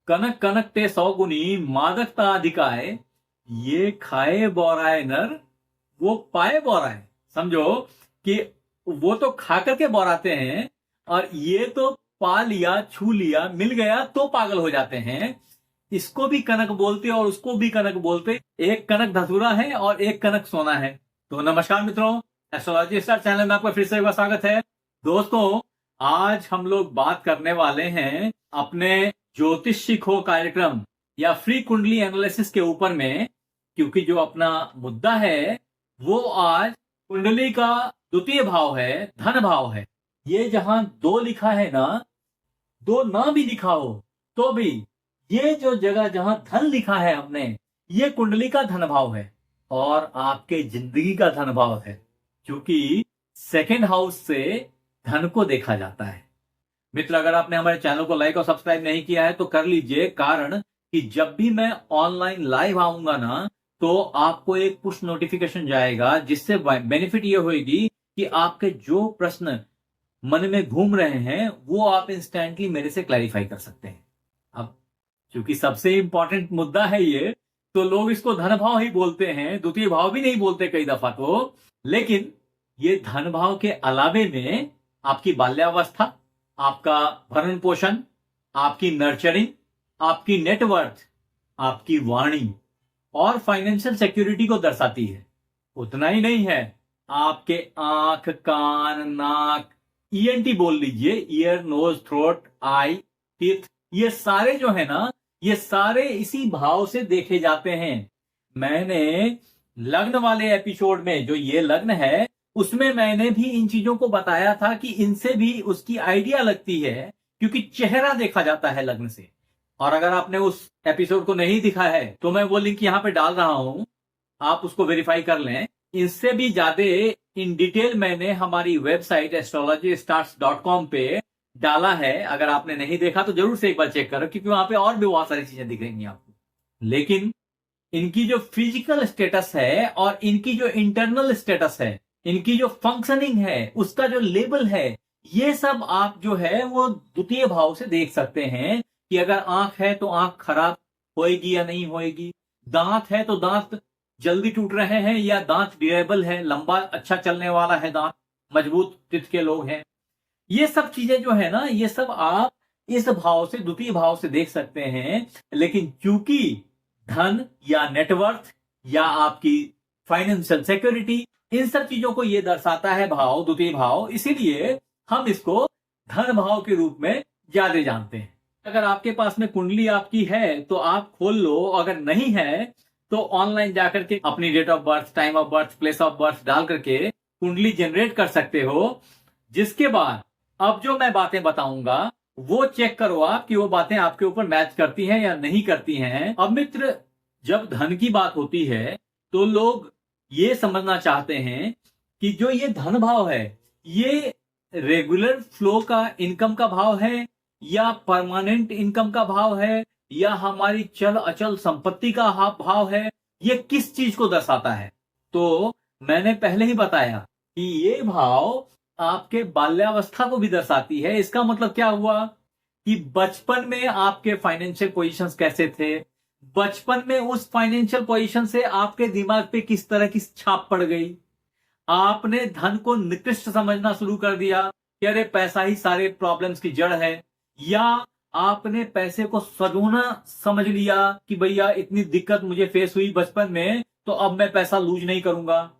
कनक कनक ते 100 गुनी मादकता अधिकाय, ये खाए बोराए नर वो पाए बोराए। समझो कि वो तो खा करके बोराते हैं और ये तो पा लिया, छू लिया, मिल गया तो पागल हो जाते हैं। इसको भी कनक बोलते और उसको भी कनक बोलते। एक कनक धतूरा है और एक कनक सोना है। तो नमस्कार मित्रों, एस्ट्रोलॉजी स्टार चैनल में आपका फिर से एक बार स्वागत है। दोस्तों, आज हम लोग बात करने वाले हैं अपने ज्योतिष सीखो कार्यक्रम या फ्री कुंडली एनालिसिस के ऊपर में, क्योंकि जो अपना मुद्दा है वो आज कुंडली का द्वितीय भाव है, धन भाव है। ये जहां 2 लिखा है ना, 2 ना भी लिखा हो तो भी ये जो जगह जहां धन लिखा है हमने, ये कुंडली का धन भाव है और आपके जिंदगी का धन भाव है, क्योंकि सेकंड हाउस से धन को देखा जाता है। मित्र, अगर आपने हमारे चैनल को लाइक और सब्सक्राइब नहीं किया है तो कर लीजिए, कारण कि जब भी मैं ऑनलाइन लाइव आऊंगा ना तो आपको एक पुश नोटिफिकेशन जाएगा, जिससे बेनिफिट ये होगी कि आपके जो प्रश्न मन में घूम रहे हैं वो आप इंस्टेंटली मेरे से क्लैरिफाई कर सकते हैं। अब क्योंकि सबसे इंपॉर्टेंट मुद्दा है ये, तो लोग इसको धन भाव ही बोलते हैं, द्वितीय भाव भी नहीं बोलते कई दफा तो। लेकिन ये धन भाव के अलावे में आपकी बाल्यावस्था, आपका भरण पोषण, आपकी नर्चरिंग, आपकी नेटवर्थ, आपकी वाणी और फाइनेंशियल सिक्योरिटी को दर्शाती है। उतना ही नहीं है, आपके आंख, कान, नाक, ईएनटी बोल लीजिए, ईयर, नोज, थ्रोट, आई, टीथ, ये सारे जो है ना, ये सारे इसी भाव से देखे जाते हैं। मैंने लग्न वाले एपिसोड में, जो ये लग्न है, उसमें मैंने भी इन चीजों को बताया था कि इनसे भी उसकी आइडिया लगती है, क्योंकि चेहरा देखा जाता है लग्न से। और अगर आपने उस एपिसोड को नहीं दिखा है तो मैं वो लिंक यहां पे डाल रहा हूं, आप उसको वेरीफाई कर लें। इससे भी ज्यादा इन डिटेल मैंने हमारी वेबसाइट astrologystarts.com पे डाला है। अगर आपने नहीं देखा तो जरूर से एक बार चेक करो, क्योंकि वहां पे और भी बहुत सारी चीजें दिखेंगी आपको। लेकिन इनकी जो फिजिकल स्टेटस है और इनकी जो इंटरनल स्टेटस है, इनकी जो फंक्शनिंग है, उसका जो लेवल है, ये सब आप जो है वो द्वितीय भाव से देख सकते हैं। कि अगर आंख है तो आंख खराब होएगी या नहीं होएगी, दांत है तो दांत जल्दी टूट रहे हैं या दांत ड्यूरेबल है, लंबा अच्छा चलने वाला है दांत, मजबूत टिथ के लोग हैं। ये सब चीजें जो है ना, ये सब आप इस भाव से, द्वितीय भाव से देख सकते हैं। लेकिन चूंकि धन या नेटवर्थ या आपकी फाइनेंशियल सिक्योरिटी, इन सब चीजों को ये दर्शाता है भाव, द्वितीय भाव, इसीलिए हम इसको धन भाव के रूप में ज्यादा जानते हैं। अगर आपके पास में कुंडली आपकी है तो आप खोल लो, अगर नहीं है तो ऑनलाइन जाकर के अपनी date of birth, time of birth, place of birth डाल करके कुंडली जनरेट कर सकते हो। जिसके बाद अब जो मैं बातें बताऊंगा वो चेक करो आप कि वो बातें आपके ऊपर मैच करती हैं या नहीं करती हैं। अब मित्र, जब धन की बात होती है तो लोग ये समझना चाहते हैं कि जो ये धन भाव है, ये रेगुलर फ्लो का इनकम का भाव है या परमानेंट इनकम का भाव है या हमारी चल अचल संपत्ति का भाव है, ये किस चीज को दर्शाता है। तो मैंने पहले ही बताया कि ये भाव आपके बाल्यावस्था को भी दर्शाती है। इसका मतलब क्या हुआ कि बचपन में आपके फाइनेंशियल पोजीशंस कैसे थे, बचपन में उस फाइनेंशियल पोजीशन से आपके दिमाग पे किस तरह की छाप पड़ गई, आपने धन को निकृष्ट समझना शुरू कर दिया कि अरे पैसा ही सारे प्रॉब्लम्स की जड़ है, या आपने पैसे को सजोना समझ लिया कि भैया इतनी दिक्कत मुझे फेस हुई बचपन में तो अब मैं पैसा लूज नहीं करूंगा।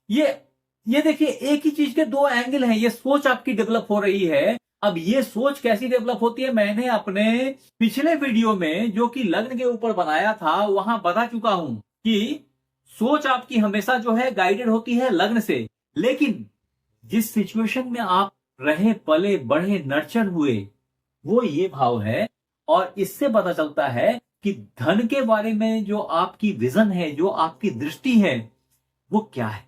ये देखिए, एक ही चीज के 2 एंगल हैं। ये सोच आपकी डेवलप हो रही है। अब ये सोच कैसी डेवलप होती है, मैंने अपने पिछले वीडियो में जो कि लग्न के ऊपर बनाया था वहां बता चुका हूं कि सोच आपकी हमेशा जो है गाइडेड होती है लग्न से। लेकिन जिस सिचुएशन में आप रहे, पले, बढ़े, नर्चर हुए, वो ये भाव है। और इससे पता चलता है कि धन के बारे में जो आपकी विजन है, जो आपकी दृष्टि है, वो क्या है।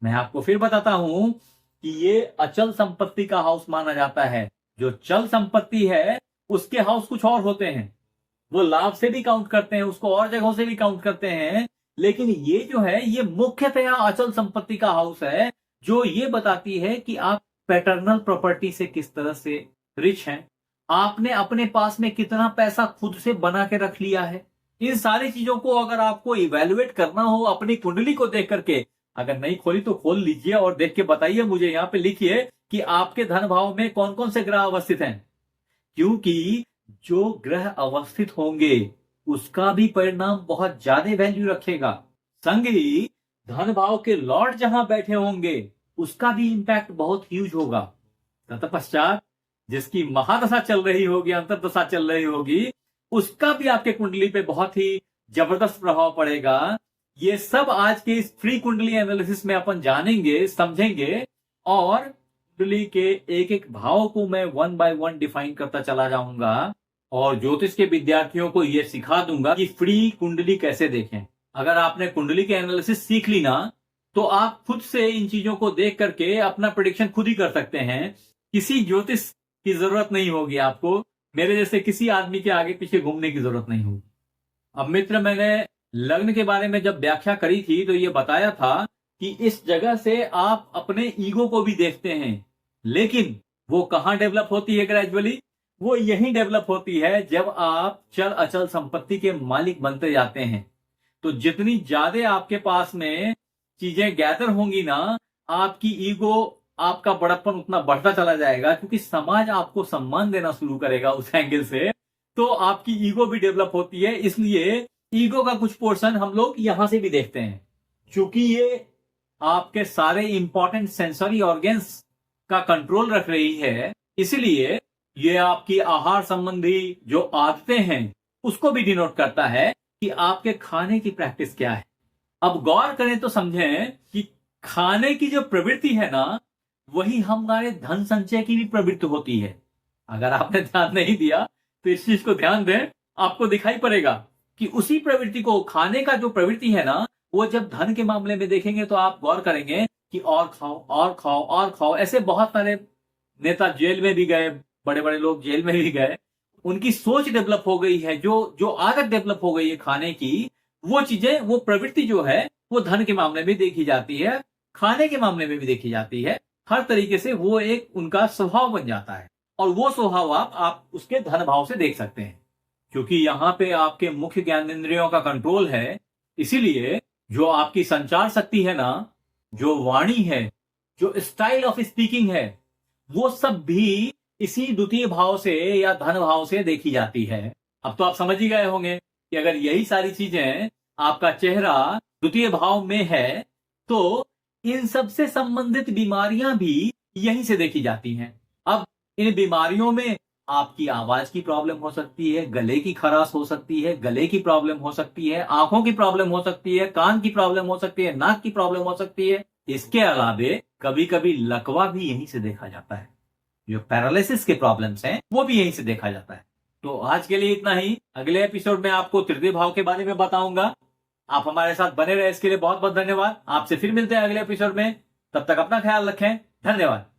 मैं आपको फिर बताता हूं कि ये अचल संपत्ति का हाउस माना जाता है। जो चल संपत्ति है उसके हाउस कुछ और होते हैं, वो लाभ से भी काउंट करते हैं, उसको और जगहों से भी काउंट करते हैं। लेकिन ये जो है, ये मुख्यतया अचल संपत्ति का हाउस है, जो ये बताती है कि आप पैटर्नल प्रॉपर्टी से किस तरह से रिच हैं, आपने अपने पास में कितना पैसा खुद से बना के रख लिया है। इन सारी चीजों को अगर आपको इवेल्युएट करना हो अपनी कुंडली को देख करके, अगर नहीं खोली तो खोल लीजिए और देख के बताइए मुझे। यहाँ पे लिखिए कि आपके धन भाव में कौन कौन से ग्रह अवस्थित हैं, क्योंकि जो ग्रह अवस्थित होंगे उसका भी परिणाम बहुत ज्यादा वैल्यू रखेगा। संग ही धन भाव के लॉर्ड जहां बैठे होंगे उसका भी इंपैक्ट बहुत ह्यूज होगा। तत्पश्चात जिसकी महादशा चल रही होगी, अंतरदशा चल रही होगी, उसका भी आपके कुंडली पे बहुत ही जबरदस्त प्रभाव पड़ेगा। ये सब आज के इस फ्री कुंडली एनालिसिस में अपन जानेंगे, समझेंगे, और कुंडली के एक एक भाव को मैं 1 बाय 1 डिफाइन करता चला जाऊंगा और ज्योतिष के विद्यार्थियों को यह सिखा दूंगा कि फ्री कुंडली कैसे देखें। अगर आपने कुंडली के एनालिसिस सीख ली ना, तो आप खुद से इन चीजों को देख करके अपना प्रेडिक्शन खुद ही कर सकते हैं। किसी ज्योतिष की जरूरत नहीं होगी आपको, मेरे जैसे किसी आदमी के आगे पीछे घूमने की जरूरत नहीं होगी। अब मित्र, मैंने लग्न के बारे में जब व्याख्या करी थी तो ये बताया था कि इस जगह से आप अपने ईगो को भी देखते हैं, लेकिन वो कहां डेवलप होती है ग्रेजुअली? वो यहीं डेवलप होती है जब आप चल अचल संपत्ति के मालिक बनते जाते हैं। तो जितनी ज्यादा आपके पास में चीजें गैदर होंगी ना, आपकी ईगो, आपका बड़प्पन उतना बढ़ता चला जाएगा, क्योंकि समाज आपको सम्मान देना शुरू करेगा उस एंगल से। तो आपकी ईगो भी डेवलप होती है, इसलिए ईगो का कुछ पोर्शन हम लोग यहां से भी देखते हैं। क्योंकि ये आपके सारे इंपॉर्टेंट सेंसरी ऑर्गन्स का कंट्रोल रख रही है, इसलिए ये आपकी आहार संबंधी जो आदतें हैं उसको भी डिनोट करता है कि आपके खाने की प्रैक्टिस क्या है। अब गौर करें तो समझें कि खाने की जो प्रवृत्ति है ना, वही हमारे धन संचय की भी प्रवृत्ति होती है। अगर आपने ध्यान नहीं दिया तो इस चीज को ध्यान दें, आपको दिखाई पड़ेगा कि उसी प्रवृत्ति को, खाने का जो प्रवृत्ति है ना, वो जब धन के मामले में देखेंगे तो आप गौर करेंगे कि और खाओ और खाओ और खाओ। ऐसे बहुत सारे नेता जेल में भी गए, बड़े बड़े लोग जेल में भी गए, उनकी सोच डेवलप हो गई है, जो आदत डेवलप हो गई है खाने की, वो चीजें, वो प्रवृत्ति जो है वो धन के मामले में देखी जाती है, खाने के मामले में भी देखी जाती है। हर तरीके से वो एक उनका स्वभाव बन जाता है, और वो स्वभाव आप उसके धन भाव से देख सकते हैं। क्योंकि यहाँ पे आपके मुख्य ज्ञानेंद्रियों का कंट्रोल है, इसीलिए जो आपकी संचार शक्ति है ना, जो वाणी है, जो स्टाइल ऑफ स्पीकिंग है, वो सब भी इसी द्वितीय भाव से या धन भाव से देखी जाती है। अब तो आप समझ ही गए होंगे कि अगर यही सारी चीजें, आपका चेहरा द्वितीय भाव में है, तो इन सब से संबंधित बीमारियां भी यहीं से देखी जाती हैं। अब इन बीमारियों में आपकी आवाज की प्रॉब्लम हो सकती है, गले की खराश हो सकती है, गले की प्रॉब्लम हो सकती है, आंखों की प्रॉब्लम हो सकती है, कान की प्रॉब्लम हो सकती है, नाक की प्रॉब्लम हो सकती है। इसके अलावे कभी कभी लकवा भी यहीं से देखा जाता है। जो पैरालिसिस के प्रॉब्लम्स हैं वो भी यहीं से देखा जाता है। तो आज के लिए इतना ही। अगले एपिसोड में आपको तृतीय भाव के बारे में बताऊंगा। आप हमारे साथ बने रहे, इसके लिए बहुत बहुत धन्यवाद। आपसे फिर मिलते हैं अगले एपिसोड में। तब तक अपना ख्याल रखें। धन्यवाद।